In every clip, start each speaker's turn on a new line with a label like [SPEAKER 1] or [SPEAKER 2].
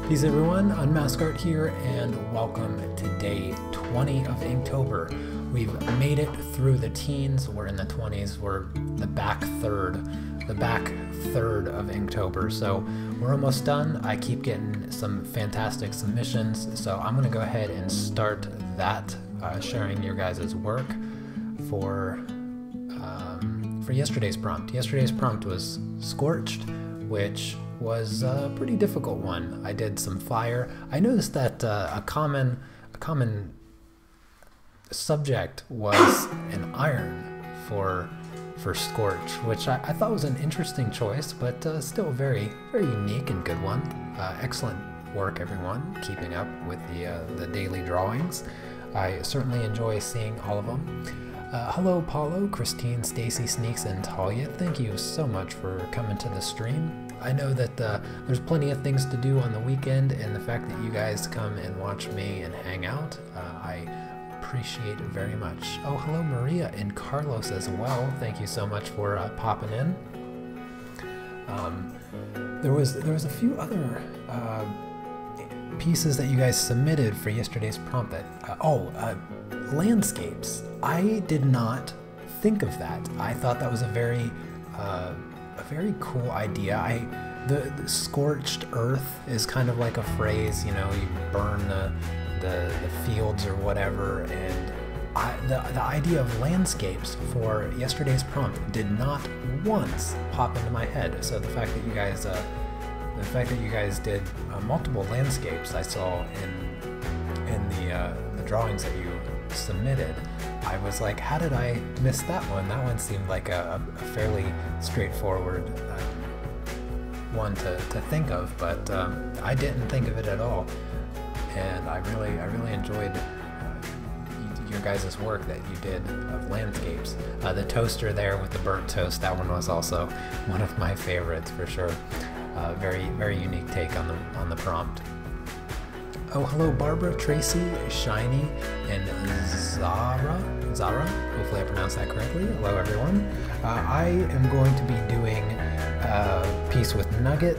[SPEAKER 1] Peace everyone, Unmask Art here, and welcome to day 20 of Inktober. We've made it through the teens, we're in the 20s, we're the back third of Inktober, so we're almost done. I keep getting some fantastic submissions, so I'm gonna go ahead and start that, sharing your guys' work for yesterday's prompt. Yesterday's prompt was Scorched, which was a pretty difficult one. I did some fire. I noticed that a common subject was an iron for Scorch, which I thought was an interesting choice, but still a very unique and good one. Excellent work, everyone, keeping up with the daily drawings. I certainly enjoy seeing all of them. Hello, Paulo, Christine, Stacy, Sneaks, and Talia. Thank you so much for coming to the stream. I know that there's plenty of things to do on the weekend, and the fact that you guys come and watch me and hang out, I appreciate it very much. Oh, hello, Maria and Carlos as well. Thank you so much for popping in. There was a few other pieces that you guys submitted for yesterday's prompt that landscapes. I did not think of that. I thought that was a very cool idea. The scorched earth is kind of like a phrase, you know, you burn the fields or whatever, and the idea of landscapes for yesterday's prompt did not once pop into my head. So the fact that you guys did multiple landscapes I saw in the drawings that you submitted, I was like, how did I miss that one? That one seemed like a fairly straightforward one to think of, but I didn't think of it at all, and I really enjoyed your guys' work that you did of landscapes. The toaster there with the burnt toast, that one was also one of my favorites for sure. Very unique take on the prompt. Oh, hello, Barbara, Tracy, Shiny, and Zara. Hopefully I pronounced that correctly. Hello, everyone. I am going to be doing a piece with Nugget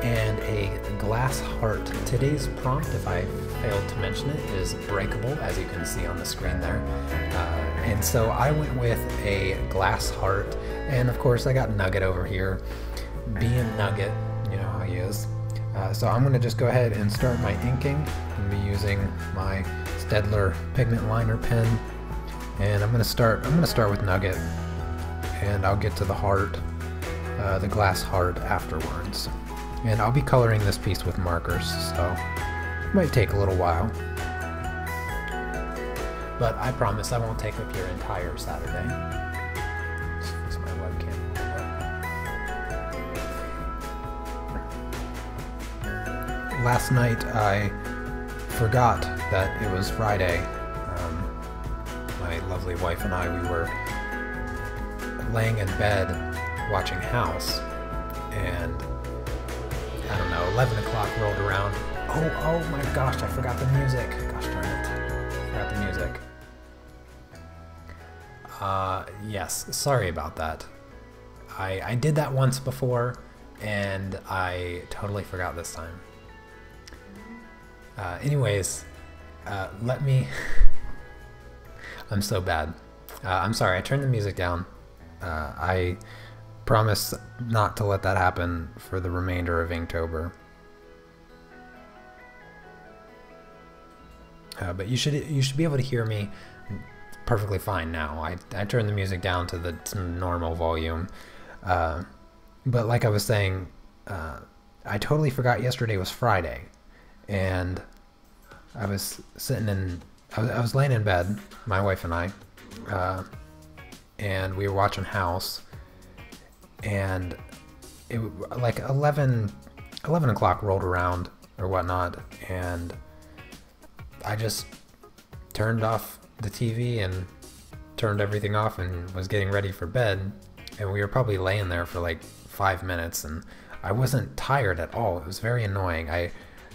[SPEAKER 1] and a glass heart. Today's prompt, if I failed to mention it, is Breakable, as you can see on the screen there. And so I went with a glass heart, and of course I got Nugget over here. Being Nugget, you know how he is. So I'm going to just go ahead and start my inking. I'm going to be using my Staedtler pigment liner pen, and I'm going to start with Nugget, and I'll get to the heart, the glass heart, afterwards. And I'll be coloring this piece with markers, so it might take a little while, but I promise I won't take up your entire Saturday. Let's fix my webcam. Last night I forgot that it was Friday. My lovely wife and I, we were laying in bed watching House, and I don't know, 11 o'clock rolled around. Oh my gosh, I forgot the music. Gosh darn it. I forgot the music. Yes, sorry about that. I did that once before, and I totally forgot this time. Anyways, let me... I'm so bad. I'm sorry, I turned the music down. I promise not to let that happen for the remainder of Inktober. But you should be able to hear me perfectly fine now. I turned the music down to the normal volume. But like I was saying, I totally forgot yesterday was Friday. And I was I was laying in bed, my wife and I, and we were watching House, and it like 11 o'clock rolled around or whatnot, and I just turned off the TV and turned everything off and was getting ready for bed, and we were probably laying there for like 5 minutes, and I wasn't tired at all. It was very annoying.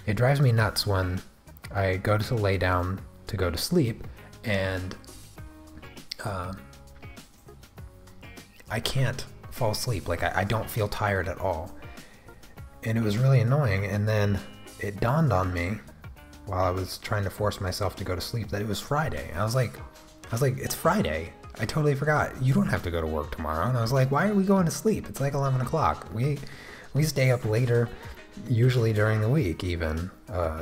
[SPEAKER 1] It drives me nuts when I go to lay down to go to sleep, and I can't fall asleep. Like I don't feel tired at all, and it was really annoying. And then it dawned on me while I was trying to force myself to go to sleep that it was Friday. I was like, it's Friday. I totally forgot. You don't have to go to work tomorrow. And I was like, why are we going to sleep? It's like 11 o'clock. We stay up later, usually during the week even,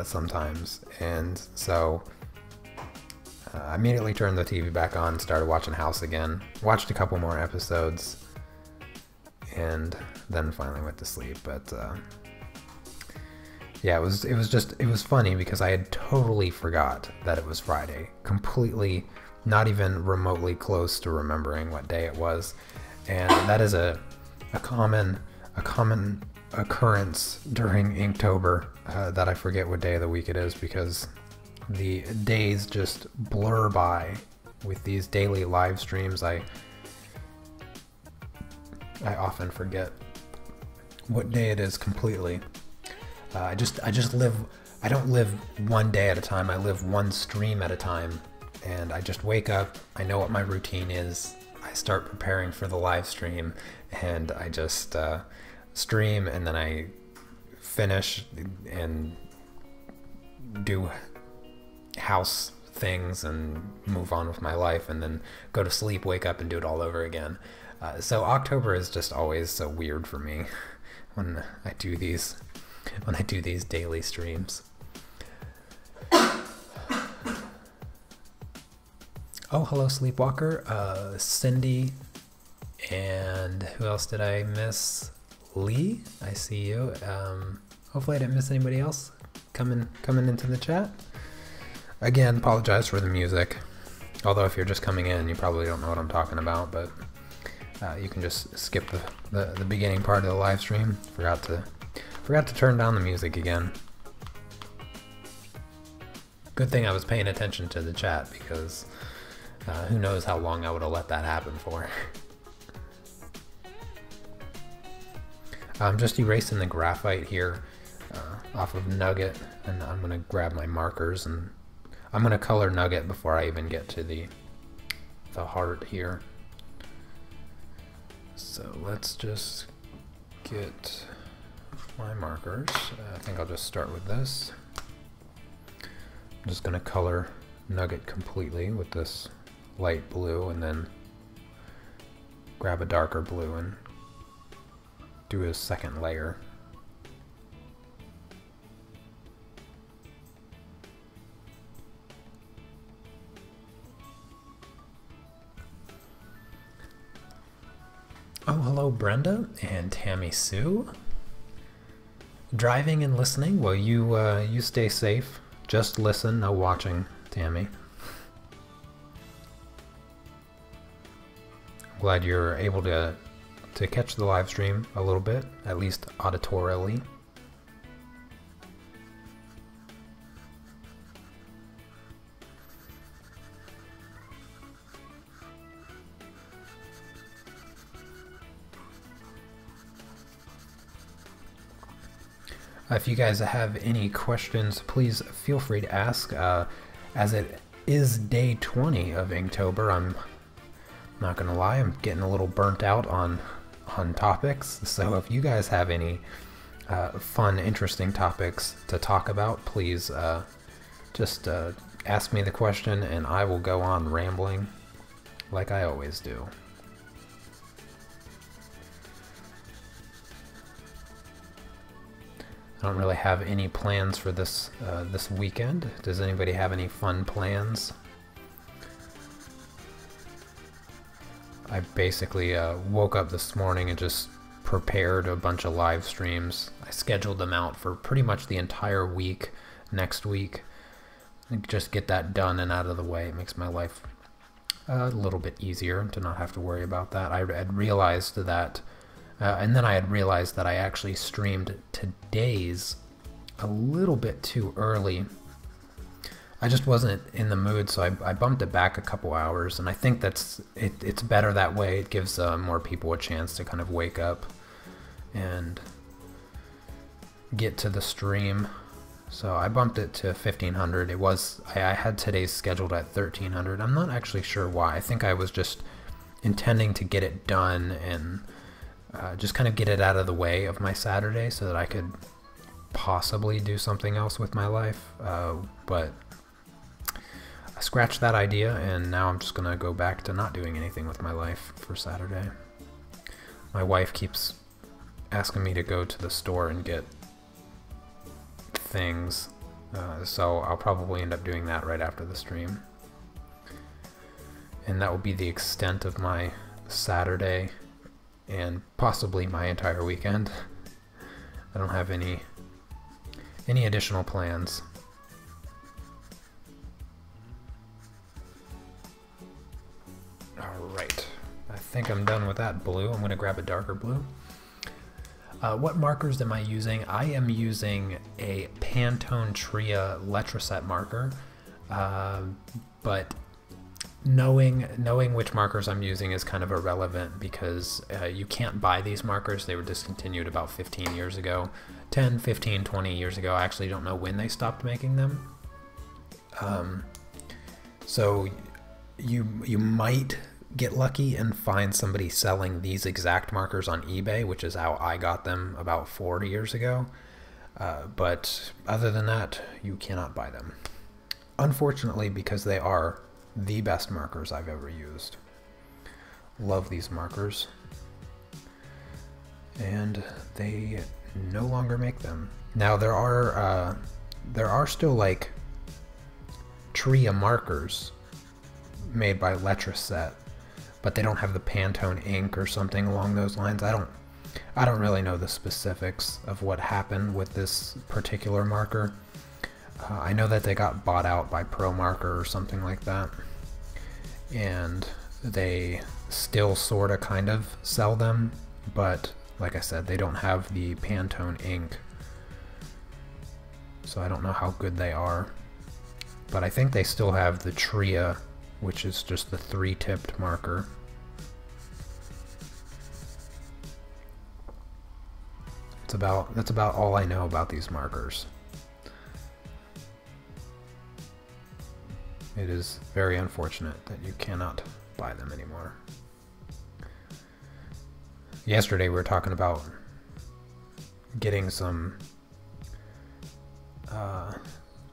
[SPEAKER 1] sometimes. And so I immediately turned the TV back on, started watching House again, watched a couple more episodes, and then finally went to sleep. But yeah, it was funny because I had totally forgot that it was Friday. Completely not even remotely close to remembering what day it was. And that is a common occurrence during Inktober, that I forget what day of the week it is, because the days just blur by with these daily live streams. I often forget what day it is completely. I don't live one day at a time. I live one stream at a time, and I just wake up. I know what my routine is. I start preparing for the live stream, and I just stream, and then I finish and do house things and move on with my life, and then go to sleep, wake up, and do it all over again. So October is just always so weird for me when I do these daily streams. Oh, hello, Sleepwalker. Cindy, and who else did I miss? Lee, I see you. Hopefully I didn't miss anybody else coming into the chat. Again, apologize for the music. Although if you're just coming in, you probably don't know what I'm talking about, but you can just skip the beginning part of the live stream. Forgot to turn down the music again. Good thing I was paying attention to the chat, because who knows how long I would have let that happen for. I'm just erasing the graphite here off of Nugget, and I'm going to grab my markers, and I'm going to color Nugget before I even get to the heart here. So let's just get my markers. I think I'll just start with this. I'm just going to color Nugget completely with this light blue, and then grab a darker blue and do a second layer. Oh, hello Brenda and Tammy Sue. Driving and listening? Well, you stay safe. Just listen, no watching, Tammy. I'm glad you're able to catch the live stream a little bit, at least auditorially. If you guys have any questions, please feel free to ask. As it is day 20 of Inktober, I'm not gonna lie, I'm getting a little burnt out on topics. So if you guys have any fun, interesting topics to talk about, please just ask me the question, and I will go on rambling like I always do. I don't really have any plans for this this weekend. Does anybody have any fun plans? I basically woke up this morning and just prepared a bunch of live streams. I scheduled them out for pretty much the entire week next week. Just get that done and out of the way. It makes my life a little bit easier to not have to worry about that. I had realized that, and then I had realized that I actually streamed today's a little bit too early. I just wasn't in the mood, so I bumped it back a couple hours, and I think it's better that way. It gives more people a chance to kind of wake up and get to the stream. So I bumped it to 1500. It was I had today's scheduled at 1300. I'm not actually sure why. I think I was just intending to get it done and just kind of get it out of the way of my Saturday so that I could possibly do something else with my life, but I scratched that idea, and now I'm just gonna go back to not doing anything with my life for Saturday. My wife keeps asking me to go to the store and get things, so I'll probably end up doing that right after the stream. And that will be the extent of my Saturday and possibly my entire weekend. I don't have any additional plans. Alright, I think I'm done with that blue. I'm going to grab a darker blue. What markers am I using? I am using a Pantone Tria Letraset marker, but knowing which markers I'm using is kind of irrelevant because you can't buy these markers. They were discontinued about 15 years ago. 10, 15, 20 years ago. I actually don't know when they stopped making them. So you might get lucky and find somebody selling these exact markers on eBay, which is how I got them about 40 years ago. But other than that, you cannot buy them. Unfortunately, because they are the best markers I've ever used. Love these markers. And they no longer make them. Now there are still like Tria markers made by Letraset, but they don't have the Pantone ink or something along those lines. I don't really know the specifics of what happened with this particular marker. I know that they got bought out by Pro Marker or something like that, and they still sort of kind of sell them, but like I said, they don't have the Pantone ink, so I don't know how good they are. But I think they still have the Tria, which is just the 3-tipped marker. That's about all I know about these markers. It is very unfortunate that you cannot buy them anymore. Yesterday we were talking about getting some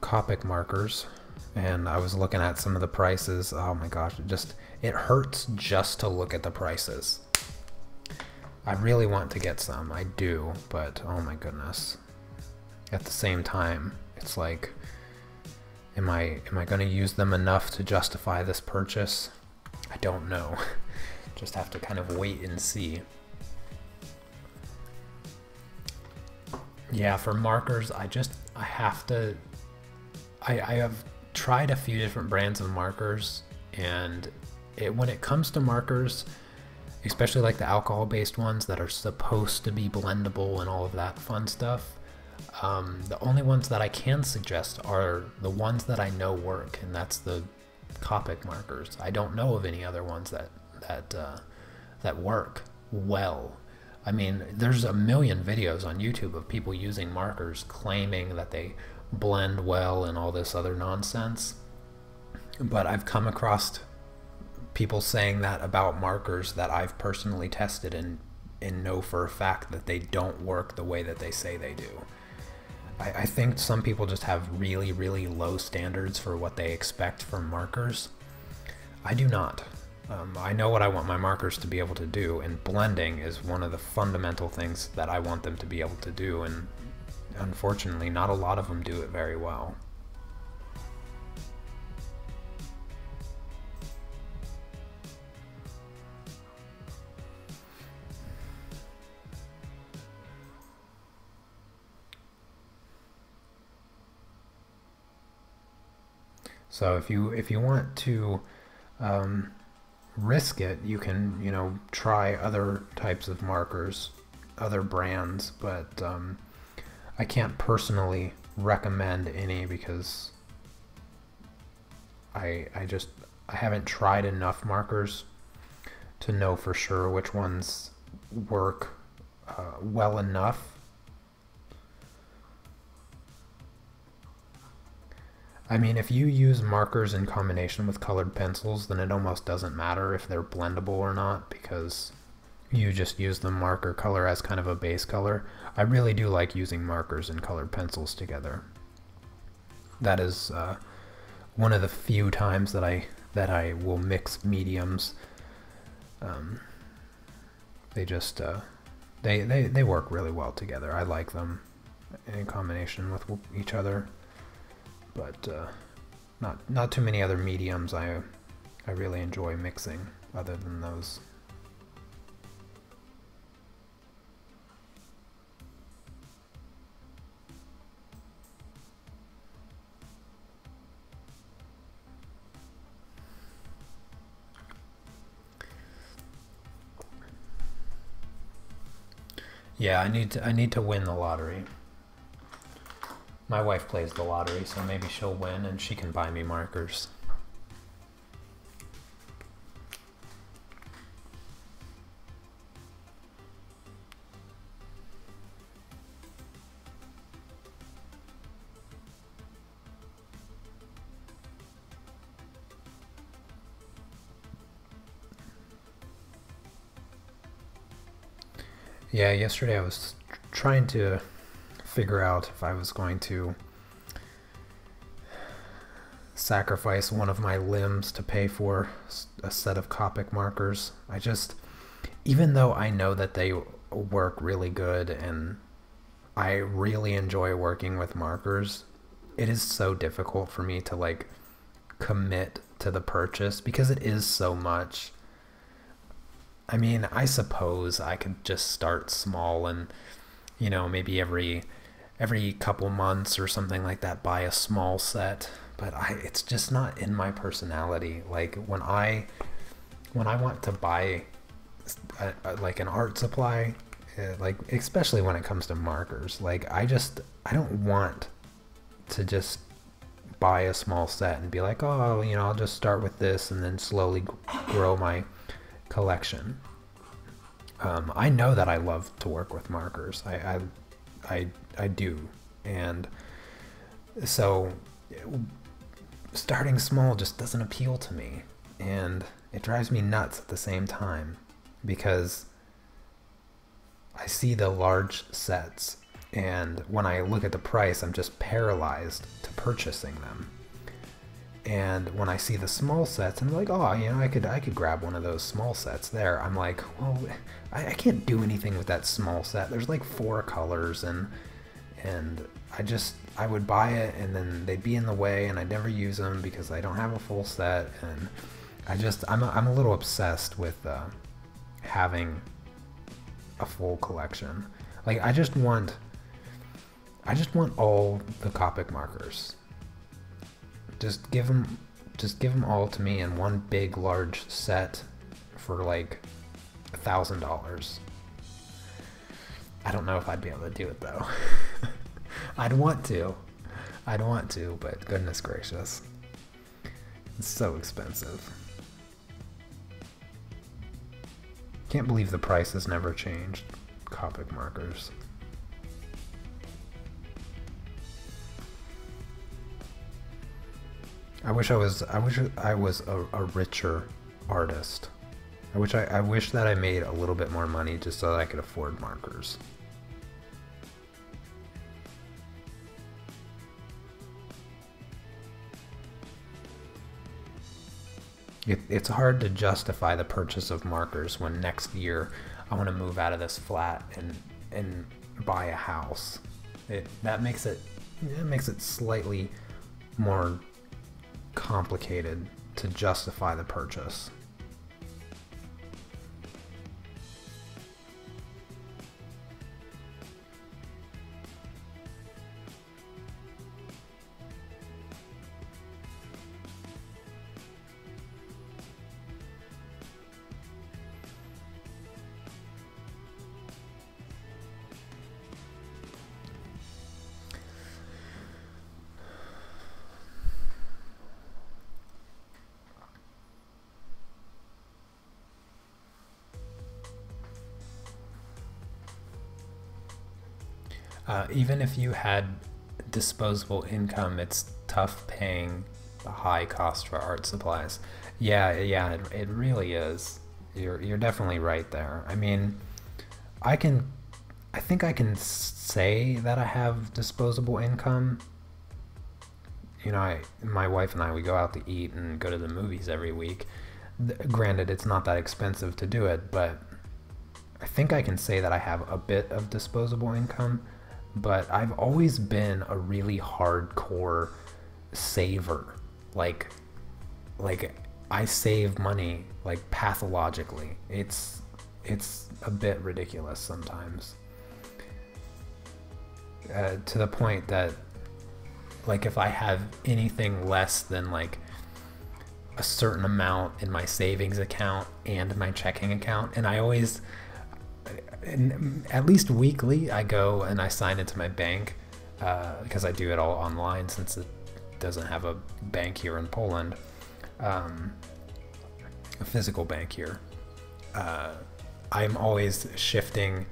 [SPEAKER 1] Copic markers, and I was looking at some of the prices. Oh my gosh, it hurts just to look at the prices. I really want to get some, I do, but oh my goodness. At the same time, it's like, am I going to use them enough to justify this purchase? I don't know. Just have to kind of wait and see. Yeah, for markers, I have tried a few different brands of markers, and when it comes to markers, especially like the alcohol-based ones that are supposed to be blendable and all of that fun stuff, the only ones that I can suggest are the ones that I know work, and that's the Copic markers. I don't know of any other ones that work well. I mean, there's a million videos on YouTube of people using markers claiming that they blend well and all this other nonsense, but I've come across people saying that about markers that I've personally tested and know for a fact that they don't work the way that they say they do. I think some people just have really, really low standards for what they expect from markers. I do not. I know what I want my markers to be able to do, and blending is one of the fundamental things that I want them to be able to do, and unfortunately not a lot of them do it very well. So if you want to risk it, you can try other types of markers, other brands, but I can't personally recommend any because I haven't tried enough markers to know for sure which ones work well enough. I mean, if you use markers in combination with colored pencils, then it almost doesn't matter if they're blendable or not, because you just use the marker color as kind of a base color. I really do like using markers and colored pencils together. That is one of the few times that I will mix mediums. They just they work really well together. I like them in combination with each other, but not too many other mediums I really enjoy mixing other than those. Yeah, I need to win the lottery. My wife plays the lottery, so maybe she'll win and she can buy me markers. Yeah, yesterday I was trying to figure out if I was going to sacrifice one of my limbs to pay for a set of Copic markers. Even though I know that they work really good and I really enjoy working with markers, it is so difficult for me to like commit to the purchase because it is so much. I mean, I suppose I could just start small and, you know, maybe every couple months or something like that buy a small set, but it's just not in my personality. Like when I want to buy like an art supply, like especially when it comes to markers, like I don't want to just buy a small set and be like, oh, you know, I'll just start with this and then slowly grow my collection. I know that I love to work with markers. I do, and so starting small just doesn't appeal to me, and it drives me nuts at the same time because I see the large sets, and when I look at the price, I'm just paralyzed to purchasing them. And when I see the small sets, I'm like, oh, you know, I could grab one of those small sets there. I'm like, well, I can't do anything with that small set. There's like 4 colors, and I would buy it, and then they'd be in the way, and I'd never use them because I don't have a full set. And I'm a little obsessed with having a full collection. Like I just want all the Copic markers. Just give them all to me in one big large set for like $1,000. I don't know if I'd be able to do it though. I'd want to, but goodness gracious, it's so expensive. Can't believe the price has never changed. Copic markers. I wish I was a richer artist. I wish that I made a little bit more money just so that I could afford markers. It's hard to justify the purchase of markers when next year I want to move out of this flat and buy a house. That makes it slightly more complicated to justify the purchase. Even if you had disposable income, it's tough paying a high cost for art supplies. Yeah, it really is. You're definitely right there. I mean, I think I can say that I have disposable income. You know, my wife and I, we go out to eat and go to the movies every week. Granted, it's not that expensive to do it, but I think I can say that I have a bit of disposable income. But I've always been a really hardcore saver. Like I save money like pathologically. It's a bit ridiculous sometimes. To the point that, like, if I have anything less than like a certain amount in my savings account and my checking account, and I always, at least weekly, I go and I sign into my bank, because I do it all online since it doesn't have a bank here in Poland, a physical bank here. I'm always shifting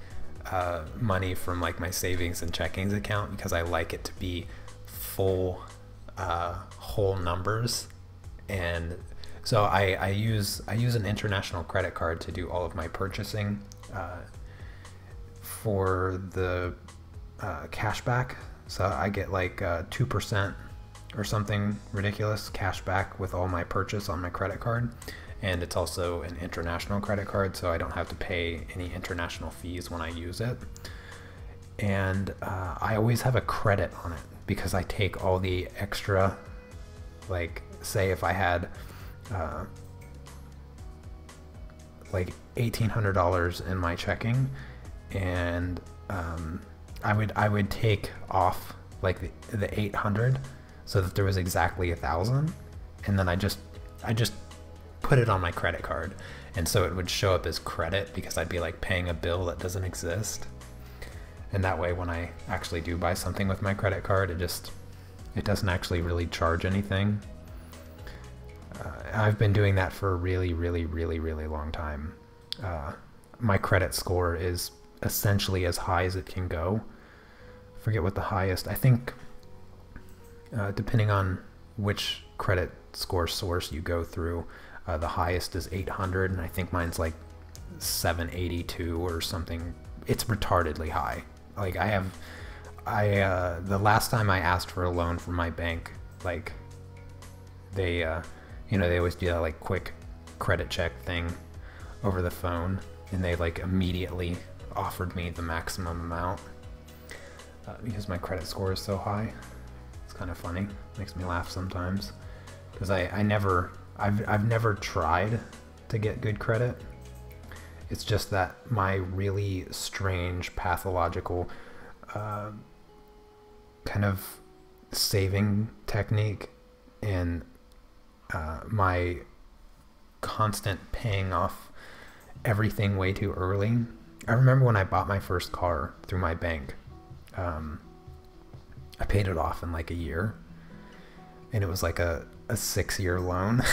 [SPEAKER 1] money from like my savings and checkings account because I like it to be full, whole numbers. And so I use an international credit card to do all of my purchasing, for the cashback. So I get like 2% or something ridiculous cash back with all my purchase on my credit card. And it's also an international credit card, so I don't have to pay any international fees when I use it. And I always have a credit on it because I take all the extra, like, say if I had like $1,800 in my checking, and I would take off like the 800 so that there was exactly 1,000, and then I just put it on my credit card, and so it would show up as credit because I'd be like paying a bill that doesn't exist. And that way when I actually do buy something with my credit card, it doesn't actually really charge anything. I've been doing that for a really long time. My credit score is essentially as high as it can go. Forget what the highest, I think, depending on which credit score source you go through, the highest is 800, and I think mine's like 782 or something. It's retardedly high. Like the last time I asked for a loan from my bank, like they always do that like quick credit check thing over the phone, and they like immediately offered me the maximum amount because my credit score is so high. It's kind of funny. Makes me laugh sometimes because I've never tried to get good credit. It's just that my really strange pathological kind of saving technique and my constant paying off everything way too early. I remember when I bought my first car through my bank, I paid it off in like a year, and it was like a 6-year loan.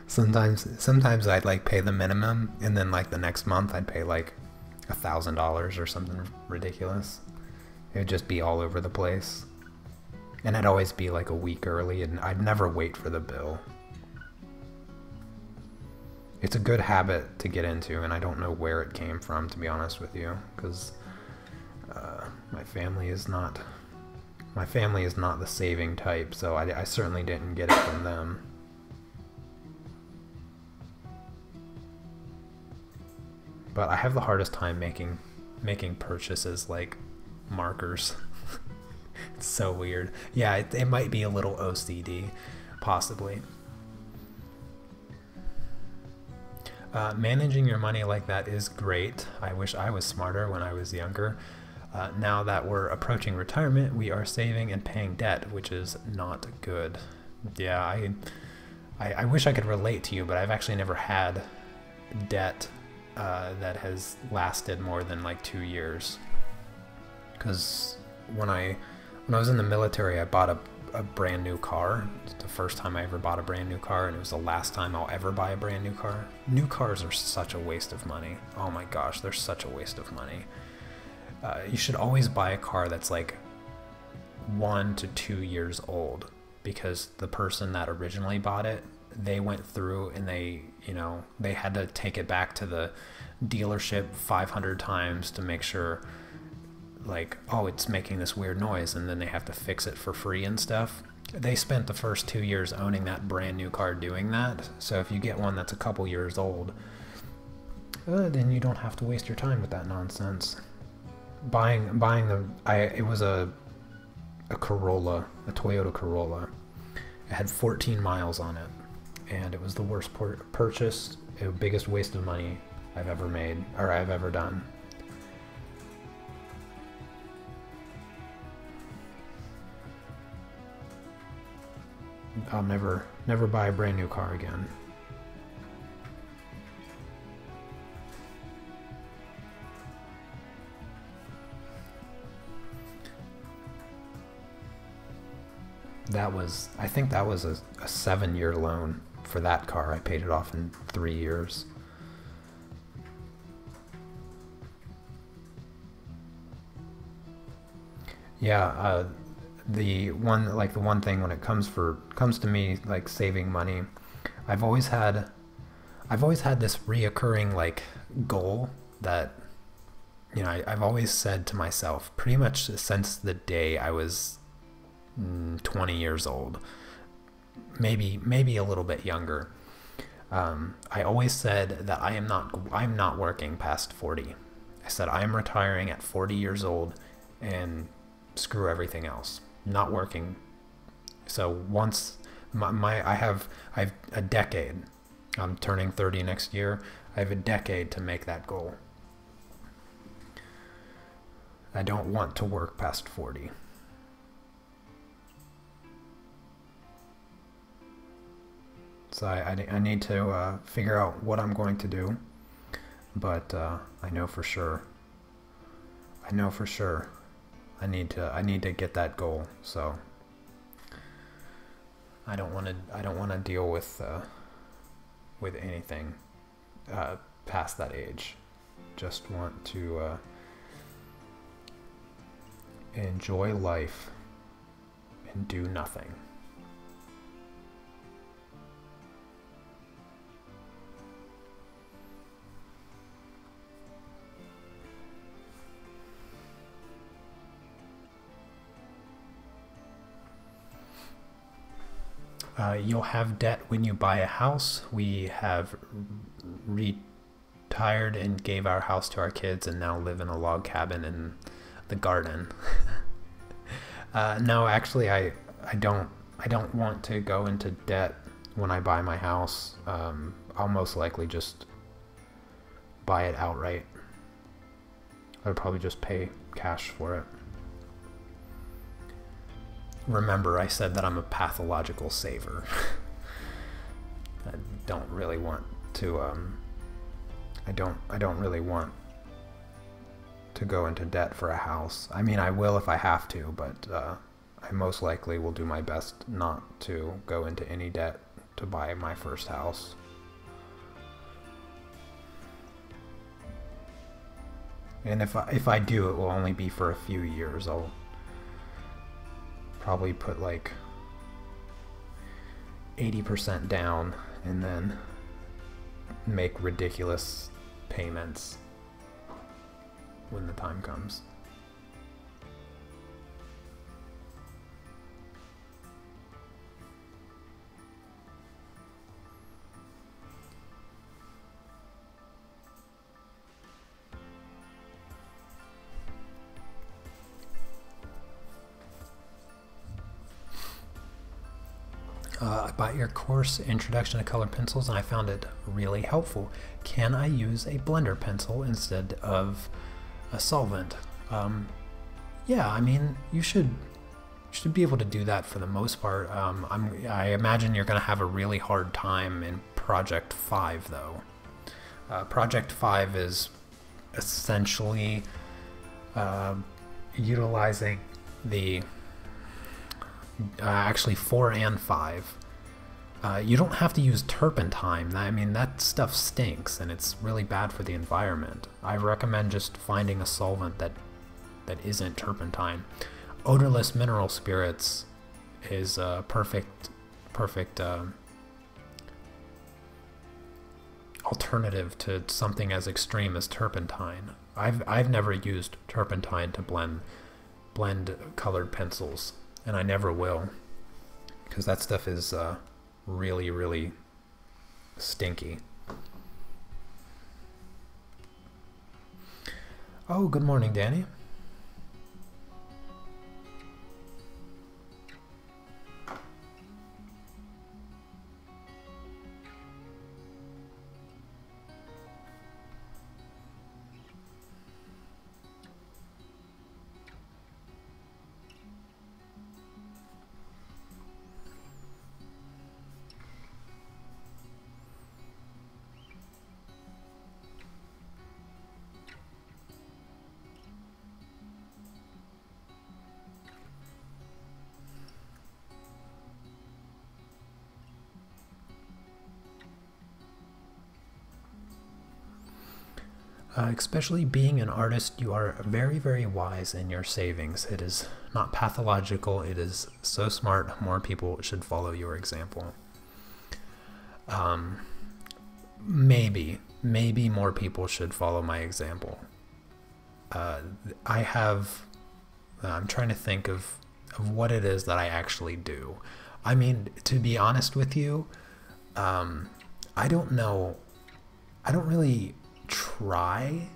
[SPEAKER 1] Sometimes I'd like pay the minimum, and then like the next month I'd pay like $1,000 or something ridiculous. It would just be all over the place, and I'd always be like a week early, and I'd never wait for the bill. It's a good habit to get into, and I don't know where it came from, to be honest with you, because my family is not the saving type, so I certainly didn't get it from them. But I have the hardest time making purchases like markers. It's so weird. Yeah, it might be a little OCD, possibly. Managing your money like that is great. I wish I was smarter when I was younger. Now that we're approaching retirement, we are saving and paying debt, which is not good. Yeah, I wish I could relate to you, but I've actually never had debt that has lasted more than like 2 years. Because when I was in the military, I bought a brand new car. It's the first time I ever bought a brand new car, and it was the last time I'll ever buy a brand new car. New cars are such a waste of money. Oh my gosh, they're such a waste of money. You should always buy a car that's like 1 to 2 years old, because the person that originally bought it they went through and they, you know, they had to take it back to the dealership 500 times to make sure, like, oh, it's making this weird noise, and then they have to fix it for free and stuff. They spent the first 2 years owning that brand new car doing that. So if you get one that's a couple years old, then you don't have to waste your time with that nonsense. It was a Corolla, a Toyota Corolla. It had 14 miles on it, and it was the worst purchase, the biggest waste of money I've ever made, or I've ever done. I'll never buy a brand new car again. I think that was a 7-year loan for that car. I paid it off in 3 years. Yeah, the one thing when it comes to me, like, saving money, I've always had this reoccurring, like, goal that, you know, I've always said to myself pretty much since the day I was 20 years old, maybe a little bit younger. I always said that I'm not working past 40. I said I am retiring at 40 years old and screw everything else. Not working. So once I have a decade. I'm turning 30 next year. I have a decade to make that goal. I don't want to work past 40. So I need to figure out what I'm going to do, but I know for sure I need to get that goal. So I don't want to deal with anything past that age. Just want to enjoy life and do nothing. You'll have debt when you buy a house. We have retired and gave our house to our kids and now live in a log cabin in the garden. No, actually, I don't want to go into debt when I buy my house. I'll most likely just buy it outright. I'll probably just pay cash for it. Remember, I said that I'm a pathological saver. I don't really want to. I don't really want to go into debt for a house. I mean, I will if I have to, but I most likely will do my best not to go into any debt to buy my first house. And if I do, it will only be for a few years. I'll probably put like 80% down and then make ridiculous payments when the time comes. I bought your course, Introduction to Color Pencils, and I found it really helpful. Can I use a blender pencil instead of a solvent? Yeah, I mean, you should be able to do that for the most part. I imagine you're going to have a really hard time in Project 5, though. Project 5 is essentially utilizing the actually 4 and 5. You don't have to use turpentine. I mean, that stuff stinks and it's really bad for the environment. I recommend just finding a solvent that isn't turpentine. Odorless mineral spirits is perfect alternative to something as extreme as turpentine. I've never used turpentine to blend colored pencils, and I never will, because that stuff is really, really stinky. Oh, good morning, Danny. Especially being an artist, you are very, very wise in your savings. It is not pathological. It is so smart. More people should follow your example. Maybe more people should follow my example. I'm trying to think of what it is that I actually do. I mean, to be honest with you, I don't know. I don't really try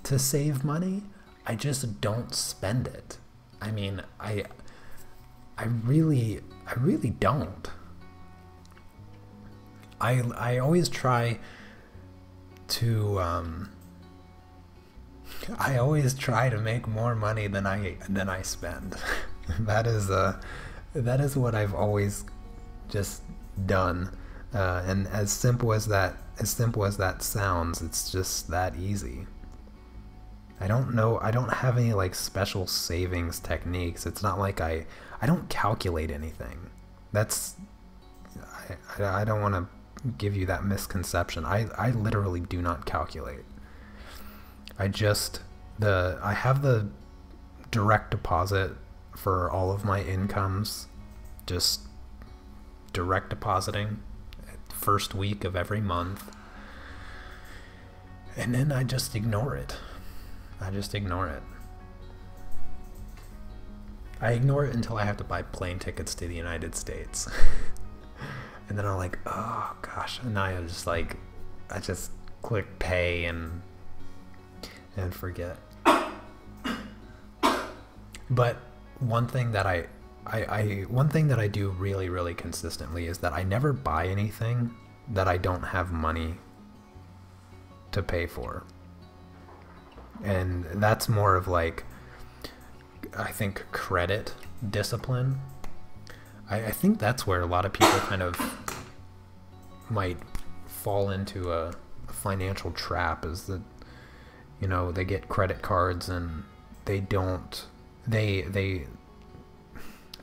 [SPEAKER 1] to save money. I just don't spend it. I mean, I really don't. I always try to make more money than I spend. that is what I've always just done. And as simple as that sounds, it's just that easy. I don't have any like special savings techniques. It's not like I don't calculate anything. I don't want to give you that misconception. I literally do not calculate. I have the direct deposit for all of my incomes, just direct depositing first week of every month, and then I just ignore it. I ignore it until I have to buy plane tickets to the United States. And then I'm like, oh gosh, and I just click pay and forget. But one thing that I do really, really consistently is that I never buy anything that I don't have money to pay for. And that's more of like, I think, credit discipline. I think that's where a lot of people kind of might fall into a financial trap, is that, you know, they get credit cards and they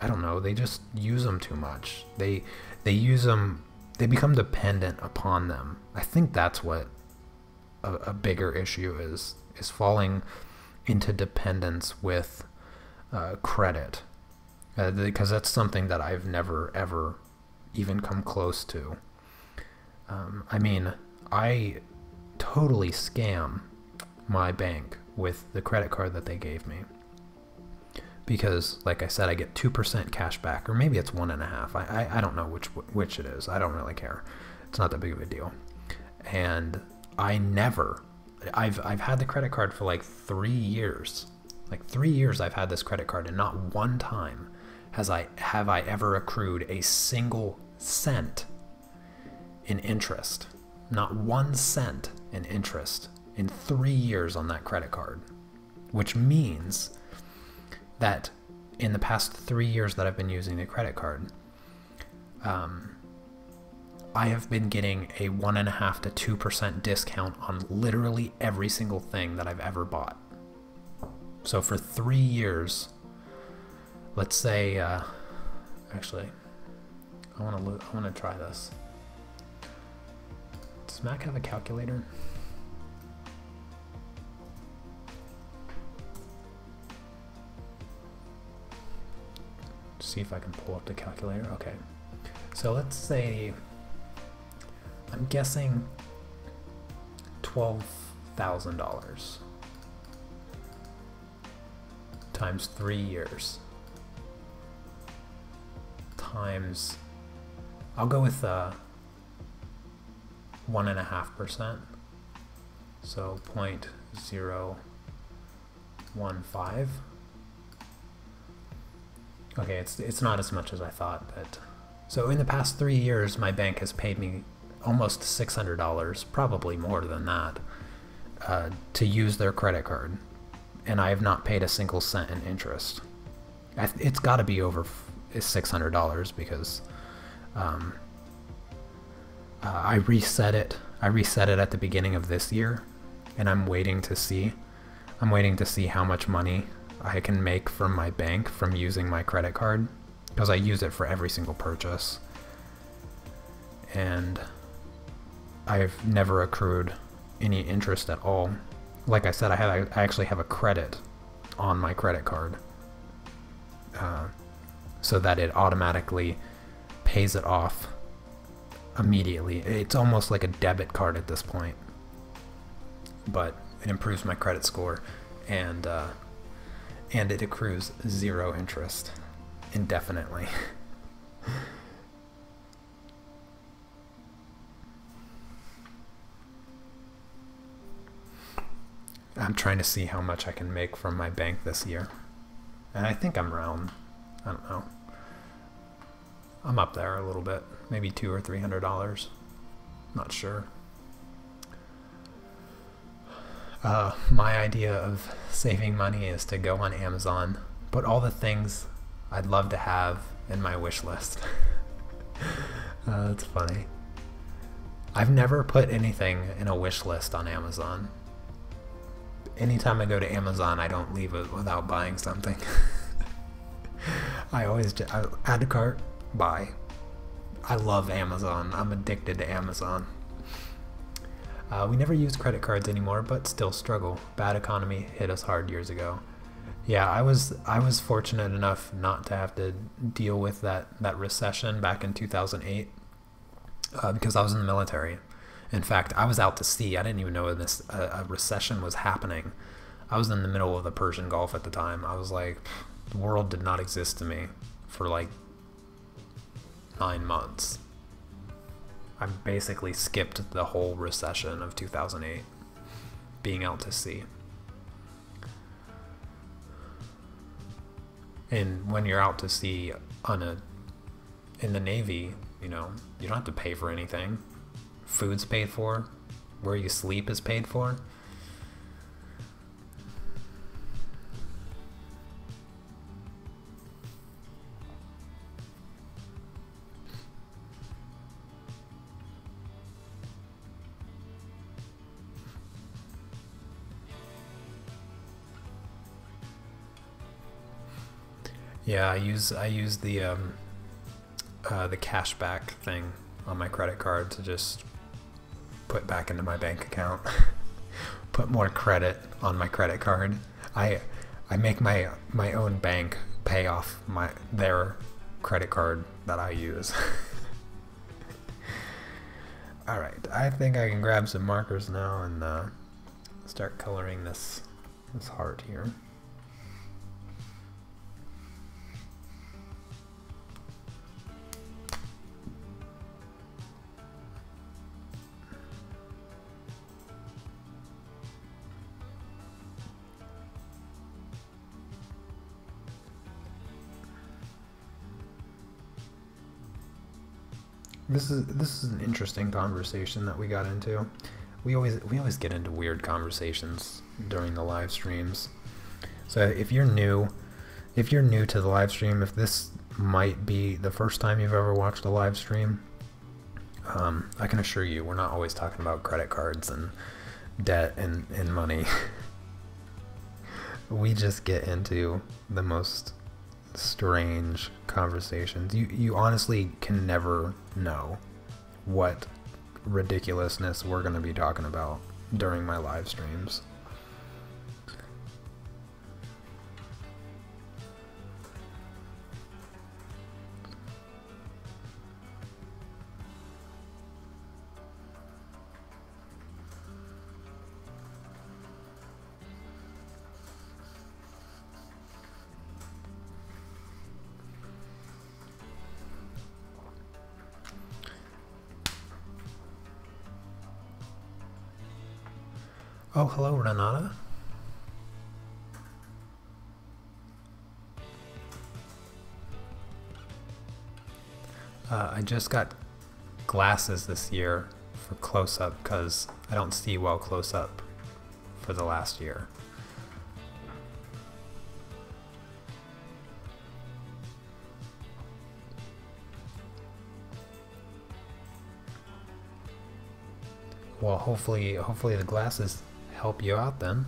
[SPEAKER 1] I don't know, they just use them too much. They use them, they become dependent upon them. I think that's what a bigger issue is falling into dependence with credit. Because that's something that I've never ever even come close to. I mean, I totally scam my bank with the credit card that they gave me. Because, like I said, I get 2% cash back, or maybe it's 1.5%. I don't know which it is. I don't really care. It's not that big of a deal. And I've had the credit card for like 3 years. Like 3 years I've had this credit card, and not one time have I ever accrued a single cent in interest. Not 1 cent in interest in 3 years on that credit card. Which means that in the past 3 years that I've been using the credit card, I have been getting a 1.5% to 2% discount on literally every single thing that I've ever bought. So for 3 years, let's say, actually, I want to try this. Does Mac have a calculator? See if I can pull up the calculator. Okay, so let's say, I'm guessing $12,000 times 3 years times, I'll go with 1.5%, so 0.015. Okay, it's not as much as I thought, but so in the past 3 years my bank has paid me almost $600, probably more than that, to use their credit card, and I have not paid a single cent in interest. It's got to be over $600 because I reset it at the beginning of this year, and I'm waiting to see how much money I can make from my bank from using my credit card, because I use it for every single purchase, and I've never accrued any interest at all. Like I said, I actually have a credit on my credit card, so that it automatically pays it off immediately. It's almost like a debit card at this point, but it improves my credit score, and it accrues 0 interest indefinitely. I'm trying to see how much I can make from my bank this year, and I think I'm around, I don't know, I'm up there a little bit, maybe $200 or $300, not sure. My idea of saving money is to go on Amazon, put all the things I'd love to have in my wish list. That's funny. I've never put anything in a wish list on Amazon. Anytime I go to Amazon, I don't leave it without buying something. I add to cart, buy. I love Amazon. I'm addicted to Amazon. We never use credit cards anymore, but still struggle. Bad economy hit us hard years ago. Yeah, I was fortunate enough not to have to deal with that recession back in 2008 because I was in the military. In fact, I was out to sea. I didn't even know a recession was happening. I was in the middle of the Persian Gulf at the time. I was like, the world did not exist to me for like 9 months. I basically skipped the whole recession of 2008, being out to sea. And when you're out to sea in the Navy, you know, you don't have to pay for anything. Food's paid for. Where you sleep is paid for. Yeah, I use the cashback thing on my credit card to just put back into my bank account. Put more credit on my credit card. I make my own bank pay off their credit card that I use. All right, I think I can grab some markers now and start coloring this heart here. This is an interesting conversation that we got into. We always get into weird conversations during the live streams. So if you're new to the live stream, if this might be the first time you've ever watched a live stream, I can assure you we're not always talking about credit cards and debt and money. We just get into the most strange conversations. You honestly can never know what ridiculousness we're going to be talking about during my live streams. Oh, hello, Renata. I just got glasses this year for close-up because I don't see well close-up for the last year. Well, hopefully the glasses help you out then.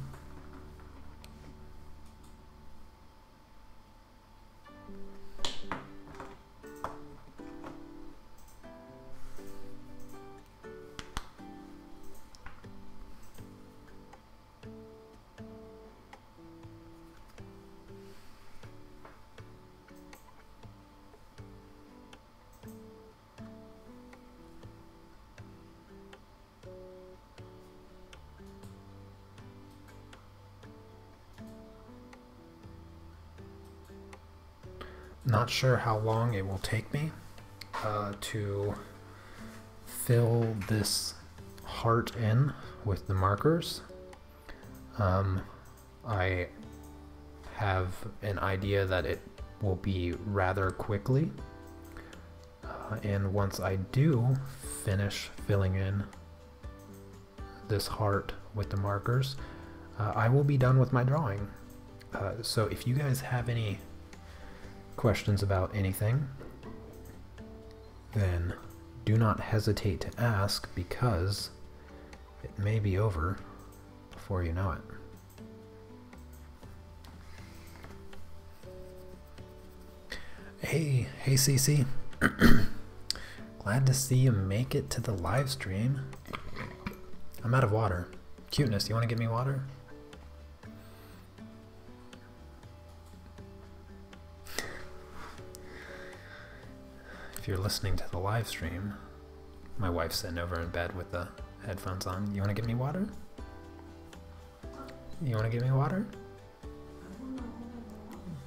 [SPEAKER 1] Not sure how long it will take me to fill this heart in with the markers. I have an idea that it will be rather quickly, and once I do finish filling in this heart with the markers, I will be done with my drawing. So if you guys have any questions about anything, then do not hesitate to ask, because it may be over before you know it. Hey Cece. Glad to see you make it to the live stream. I'm out of water. Cuteness, you want to give me water? If you're listening to the live stream, my wife's sitting over in bed with the headphones on. You want to give me water? You want to give me water?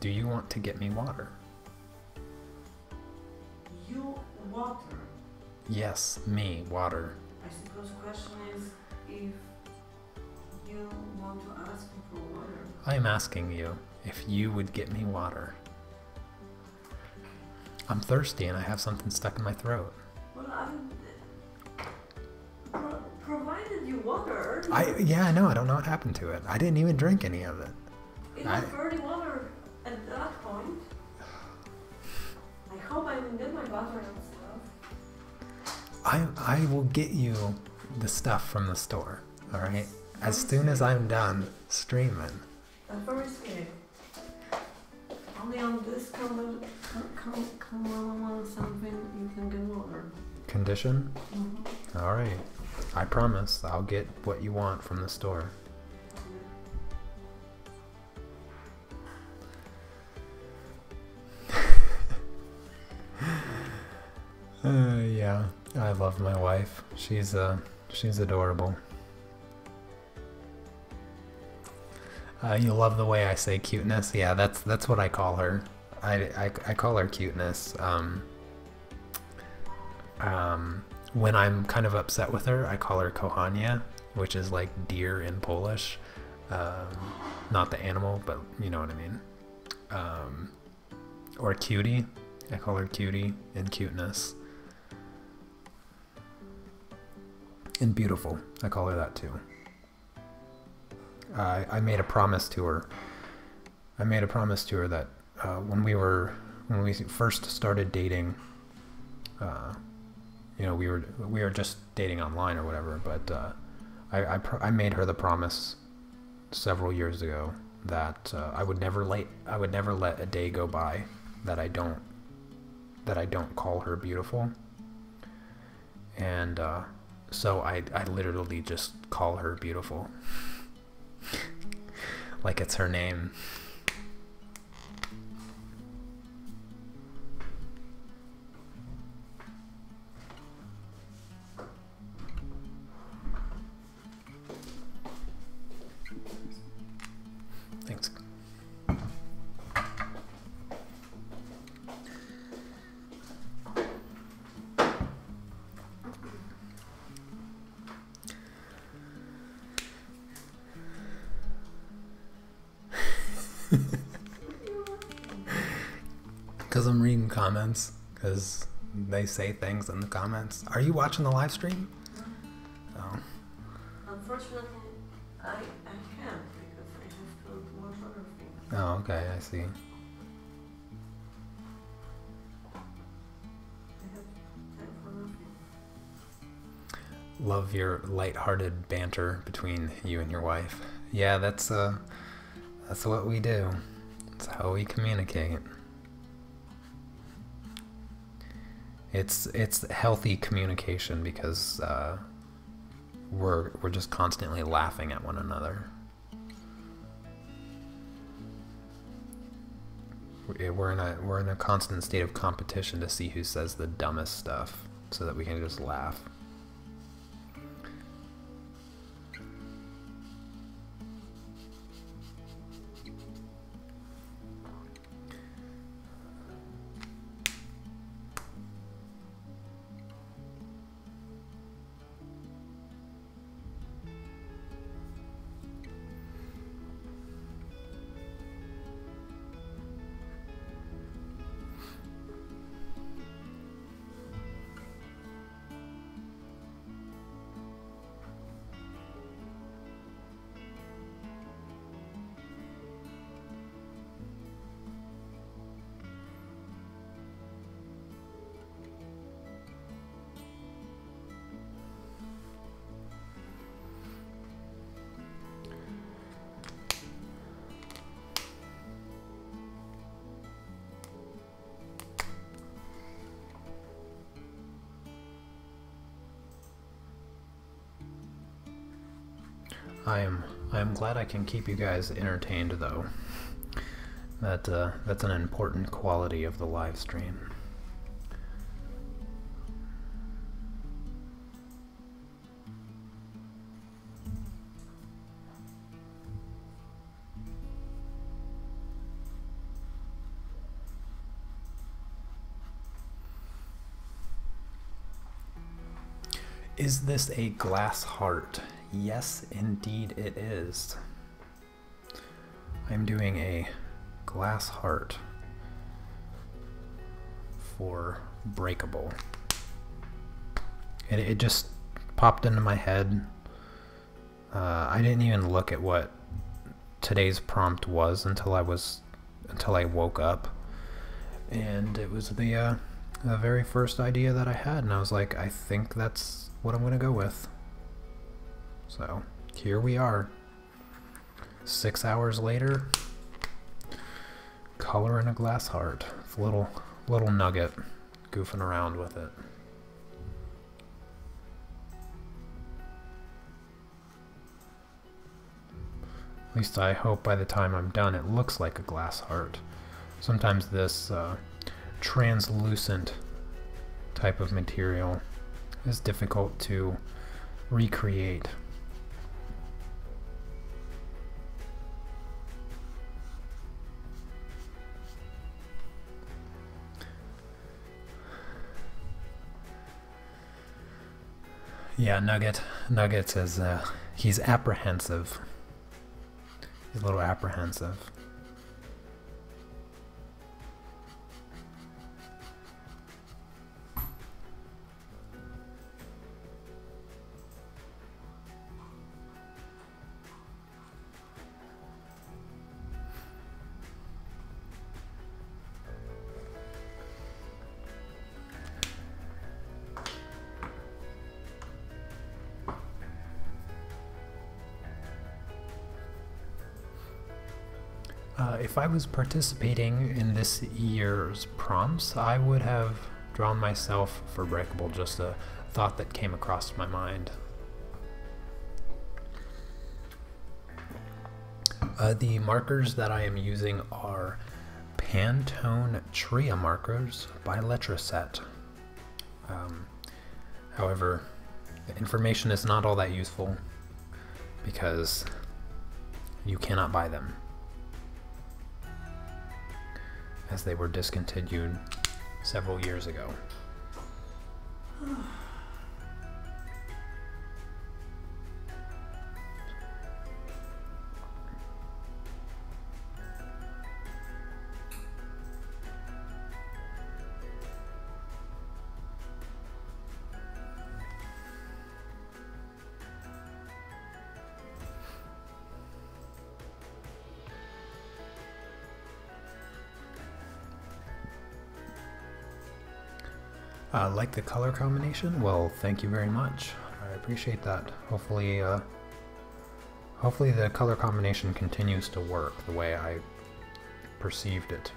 [SPEAKER 1] Do you want to get me water?
[SPEAKER 2] You water?
[SPEAKER 1] Yes, me, water.
[SPEAKER 2] I suppose the question is if you want to ask me for water.
[SPEAKER 1] I am asking you if you would get me water. I'm thirsty and I have something stuck in my throat.
[SPEAKER 2] Well, I provided you water.
[SPEAKER 1] Yeah, I know. I don't know what happened to it. I didn't even drink any of it.
[SPEAKER 2] It was dirty water at that point. I hope I didn't get my butter and stuff.
[SPEAKER 1] I will get you the stuff from the store. All right. As soon as I'm done streaming.
[SPEAKER 2] That's very sweet. Only on this come something you can get water.
[SPEAKER 1] Condition?
[SPEAKER 2] Mm-hmm.
[SPEAKER 1] All right. I promise I'll get what you want from the store. Yeah, I love my wife. She's adorable. You love the way I say cuteness? Yeah, that's what I call her. I call her cuteness. When I'm kind of upset with her, I call her kochania, which is like deer in Polish. Not the animal, but you know what I mean. Or cutie. I call her cutie and cuteness. And beautiful. I call her that too. I made a promise to her. That when we first started dating, you know, we were just dating online or whatever. But I made her the promise several years ago that I would never let a day go by that I don't call her beautiful. And so I literally just call her beautiful. Like it's her name. Thanks. because I'm reading comments, because they say things in the comments. Are you watching the live stream? Oh.
[SPEAKER 2] Unfortunately, I can't because I have to watch other things.
[SPEAKER 1] Oh, okay, I see.
[SPEAKER 2] I have time for nothing.
[SPEAKER 1] Love your lighthearted banter between you and your wife. Yeah, that's what we do. That's how we communicate. It's healthy communication because we're just constantly laughing at one another. We're in a constant state of competition to see who says the dumbest stuff, so that we can just laugh. I am glad I can keep you guys entertained, though. That's an important quality of the live stream. Is this a glass heart? Yes, indeed it is. I'm doing a glass heart for Breakable. It just popped into my head. I didn't even look at what today's prompt was until I woke up, and it was the very first idea that I had, and I was like, I think that's what I'm gonna go with. So here we are, 6 hours later, coloring a glass heart. It's a little nugget, goofing around with it. At least I hope by the time I'm done it looks like a glass heart. Sometimes this translucent type of material is difficult to recreate. Yeah, Nuggets is he's apprehensive. He's a little apprehensive. If I was participating in this year's prompts, I would have drawn myself for Breakable, just a thought that came across my mind. The markers that I am using are Pantone Tria markers by Letraset. However, the information is not all that useful because you cannot buy them, as they were discontinued several years ago. Like the color combination? Well, thank you very much. I appreciate that. Hopefully, hopefully the color combination continues to work the way I perceived it to.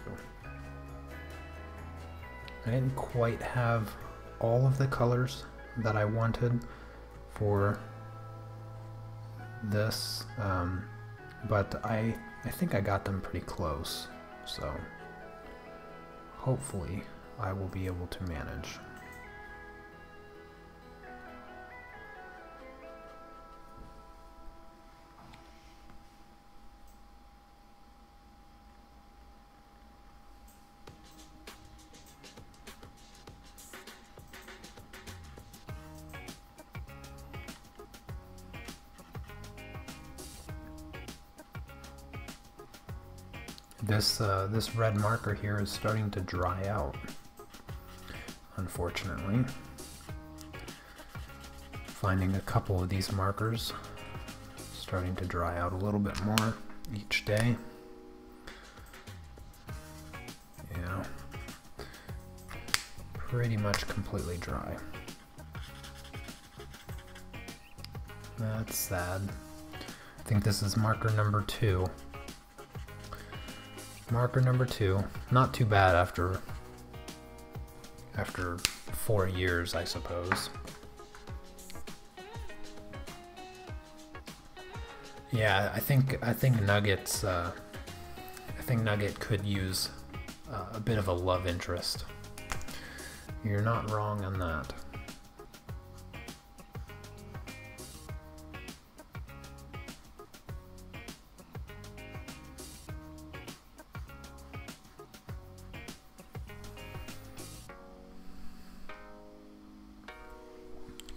[SPEAKER 1] I didn't quite have all of the colors that I wanted for this, but I think I got them pretty close, so hopefully I will be able to manage. This red marker here is starting to dry out, unfortunately. Finding a couple of these markers starting to dry out a little bit more each day. Yeah, pretty much completely dry. That's sad. I think this is marker number 2. Marker number 2, not too bad after 4 years, I suppose. Yeah, I think Nuggets. I think Nugget could use a bit of a love interest. You're not wrong on that.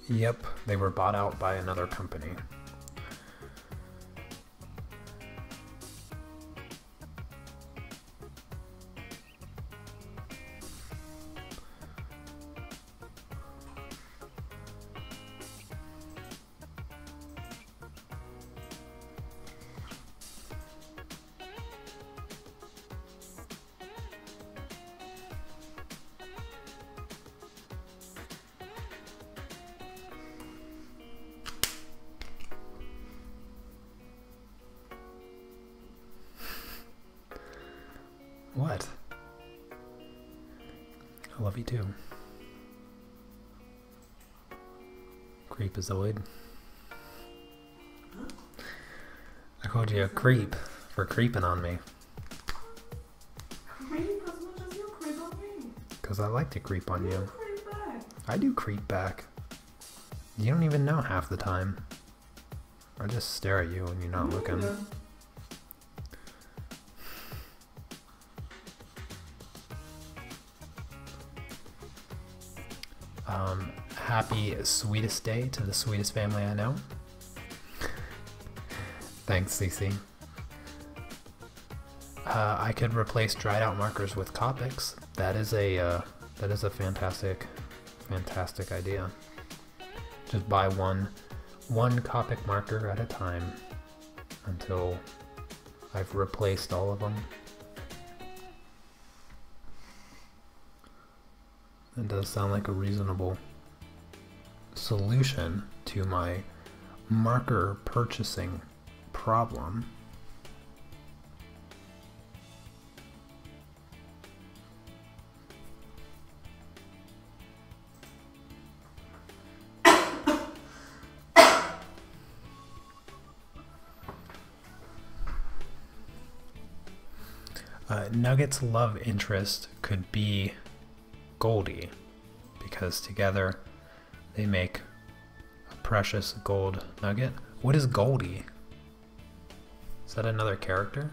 [SPEAKER 1] Yep, they were bought out by another company. What? I love you too. Creepazoid. I called you a creep for creeping on me.
[SPEAKER 2] Creep as much as you creep on me.
[SPEAKER 1] Because I like to creep on you.
[SPEAKER 2] Creep back.
[SPEAKER 1] I do creep back. You don't even know half the time. I just stare at you when you're not looking.
[SPEAKER 2] Yeah.
[SPEAKER 1] Happy sweetest day to the sweetest family I know. Thanks, CC. I could replace dried out markers with Copics. That is a fantastic idea. Just buy one Copic marker at a time until I've replaced all of them. That does sound like a reasonable solution to my marker purchasing problem. Nugget's love interest could be Goldie, because together they make a precious gold nugget. What is Goldie? Is that another character?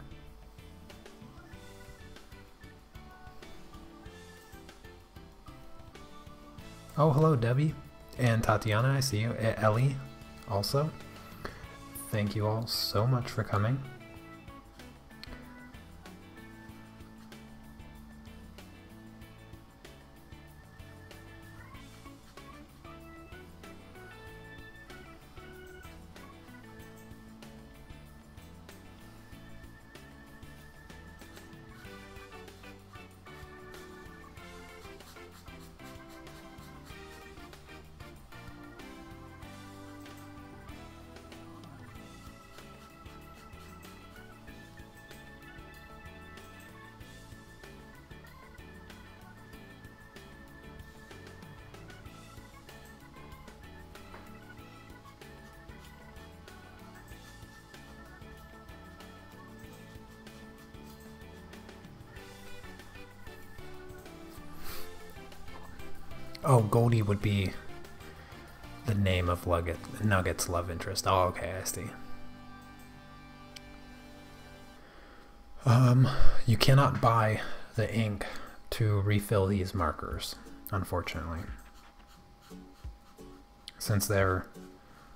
[SPEAKER 1] Oh, hello, Debbie. And Tatiana, I see you. Ellie, also. Thank you all so much for coming. Oh, Goldie would be the name of Nugget's love interest. Oh, okay, I see. You cannot buy the ink to refill these markers, unfortunately. Since they're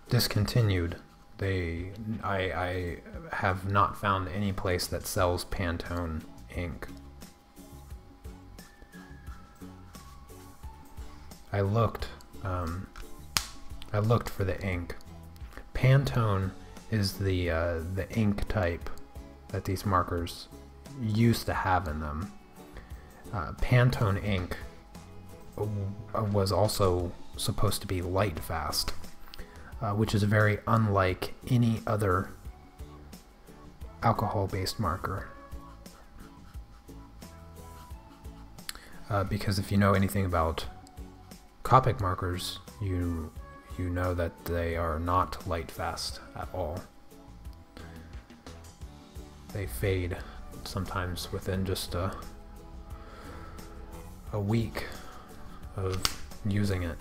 [SPEAKER 1] discontinued, I have not found any place that sells Pantone ink. I looked for the ink. Pantone is the ink type that these markers used to have in them. Pantone ink was also supposed to be light fast, which is very unlike any other alcohol-based marker. Because if you know anything about Copic markers, you know that they are not light fast at all. They fade sometimes within just a week of using it.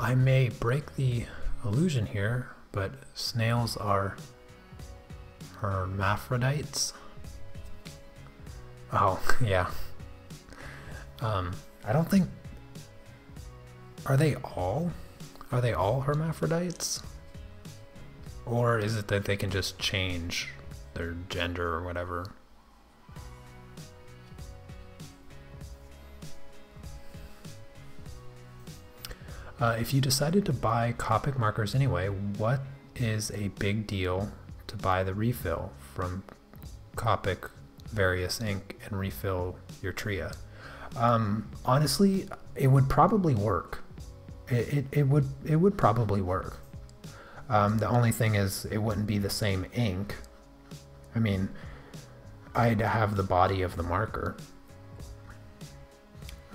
[SPEAKER 1] I may break the illusion here, but snails are hermaphrodites. Oh, yeah. I don't think... Are they all hermaphrodites? Or is it that they can just change their gender or whatever? If you decided to buy Copic markers anyway, what is a big deal to buy the refill from Copic Various Ink and refill your Tria? Honestly, it would probably work. It would probably work. The only thing is it wouldn't be the same ink. I mean, I'd have the body of the marker,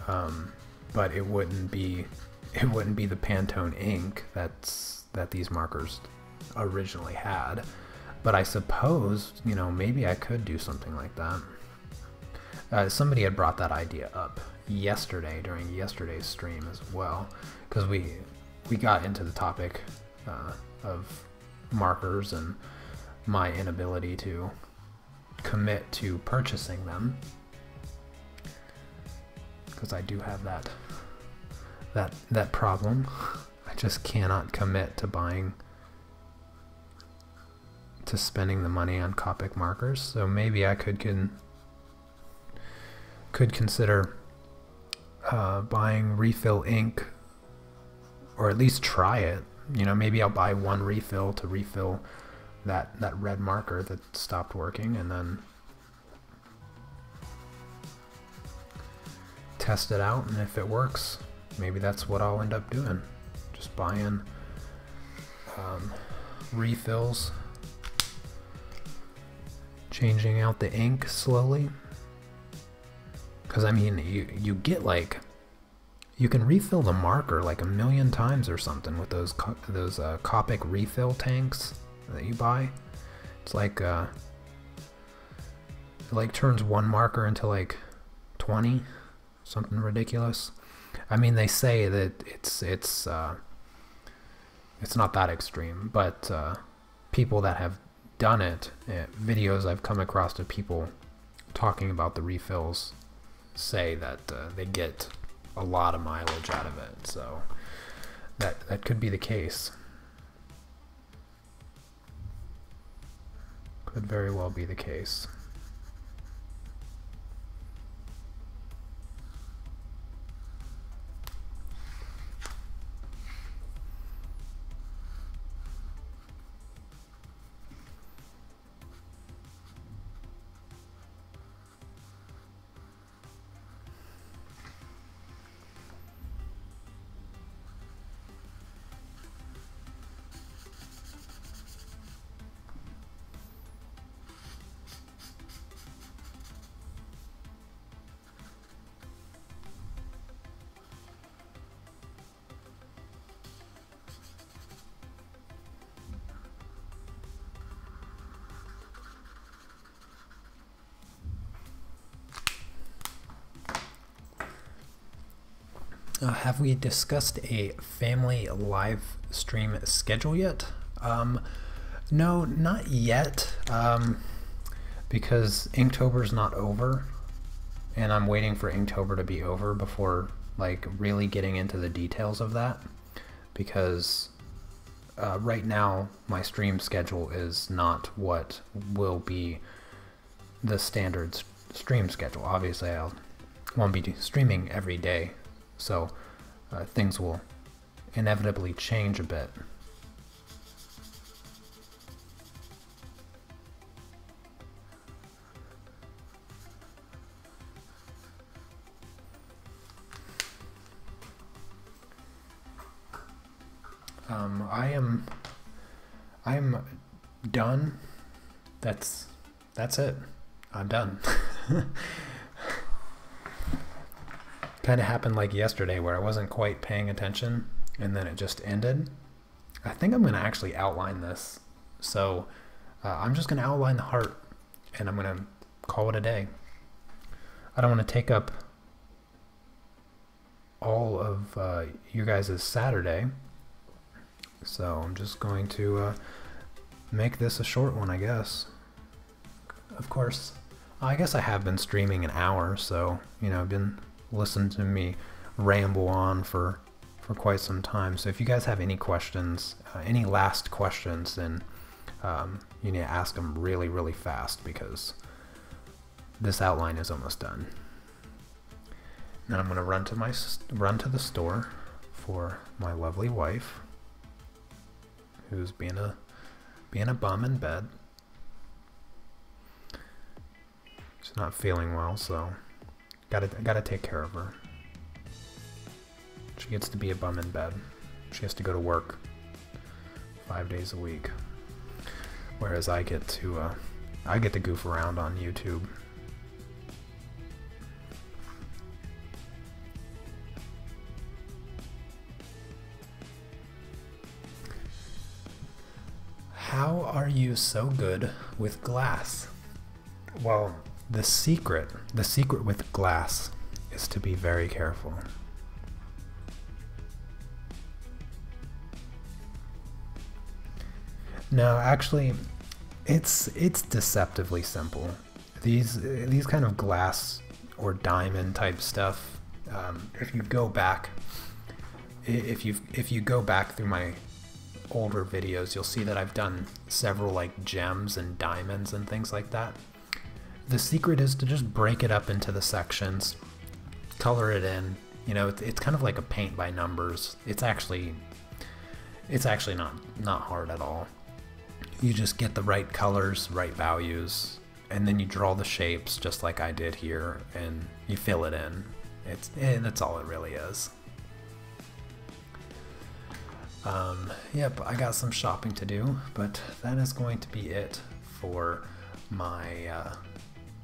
[SPEAKER 1] but it wouldn't be the Pantone ink that these markers originally had. But I suppose, you know, maybe I could do something like that. Somebody had brought that idea up yesterday during yesterday's stream as well, because we got into the topic of markers and my inability to commit to purchasing them, because I do have that problem. I just cannot commit to spending the money on Copic markers. So maybe I could consider buying refill ink, or at least try it. You know, maybe I'll buy one refill to refill that red marker that stopped working, and then test it out, and if it works, maybe that's what I'll end up doing. Just buying refills, changing out the ink slowly. Because I mean, you get like You can refill the marker like 1,000,000 times or something with those Copic refill tanks that you buy. It's like it like turns one marker into like 20, something ridiculous. I mean, they say that it's not that extreme, but people that have done it, videos I've come across of people talking about the refills, say that they get a lot of mileage out of it. So that could be the case. Could very well be the case. Have we discussed a family live stream schedule yet? No, not yet, because Inktober's not over, and I'm waiting for Inktober to be over before like really getting into the details of that, because right now my stream schedule is not what will be the standard stream schedule. Obviously I won't be streaming every day, so things will inevitably change a bit. I am done. That's it. I'm done. Kind of happened like yesterday where I wasn't quite paying attention and then it just ended. I think I'm going to actually outline this. So I'm just going to outline the heart and I'm going to call it a day. I don't want to take up all of you guys' Saturday. So I'm just going to make this a short one, I guess. Of course, I guess I have been streaming an hour, so, you know, I've been listening to me ramble on for quite some time. So if you guys have any questions, any last questions, then you need to ask them really, really fast because this outline is almost done. Now I'm going to run to the store for my lovely wife, who's being a bum in bed. She's not feeling well, so gotta take care of her. She gets to be a bum in bed. She has to go to work 5 days a week, whereas I get to goof around on YouTube. How are you so good with glass? Well, the secret with glass is to be very careful. No, actually, it's deceptively simple. These kind of glass or diamond type stuff. If you go back through my older videos, you'll see that I've done several like gems and diamonds and things like that. The secret is to just break it up into the sections, color it in. You know, it's kind of like a paint by numbers. It's actually not hard at all. You just get the right colors, right values, and then you draw the shapes just like I did here, and you fill it in. That's all it really is. Yep, I got some shopping to do, but that is going to be it for my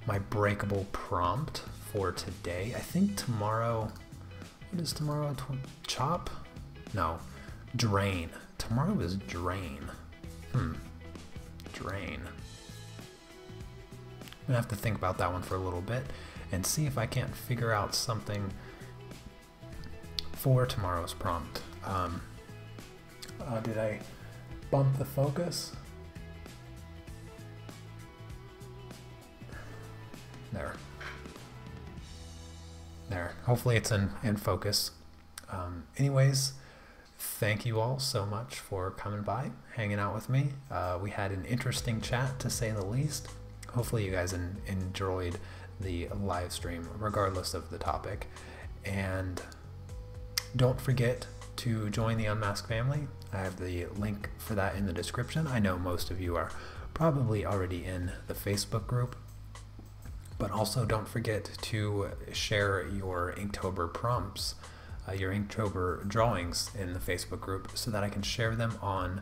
[SPEAKER 1] my breakable prompt for today. I think tomorrow What is tomorrow? Chop? No. Drain. Tomorrow is drain. Drain. I'm gonna have to think about that one for a little bit and see if I can't figure out something for tomorrow's prompt. Did I bump the focus? There. There. Hopefully it's in focus. Anyways, thank you all so much for coming by, hanging out with me. We had an interesting chat, to say the least. Hopefully you guys enjoyed the live stream, regardless of the topic. And don't forget to join the Unmasked family. I have the link for that in the description. I know most of you are probably already in the Facebook group, but also don't forget to share your Inktober prompts, your Inktober drawings in the Facebook group, so that I can share them on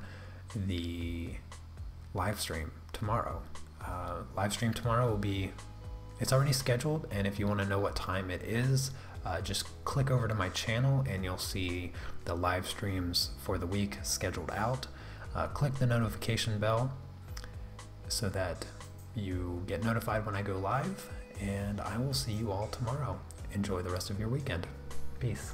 [SPEAKER 1] the live stream tomorrow. Live stream tomorrow will be, it's already scheduled, and if you want to know what time it is, just click over to my channel and you'll see the live streams for the week scheduled out. Click the notification bell so that you get notified when I go live, and I will see you all tomorrow. Enjoy the rest of your weekend. Peace.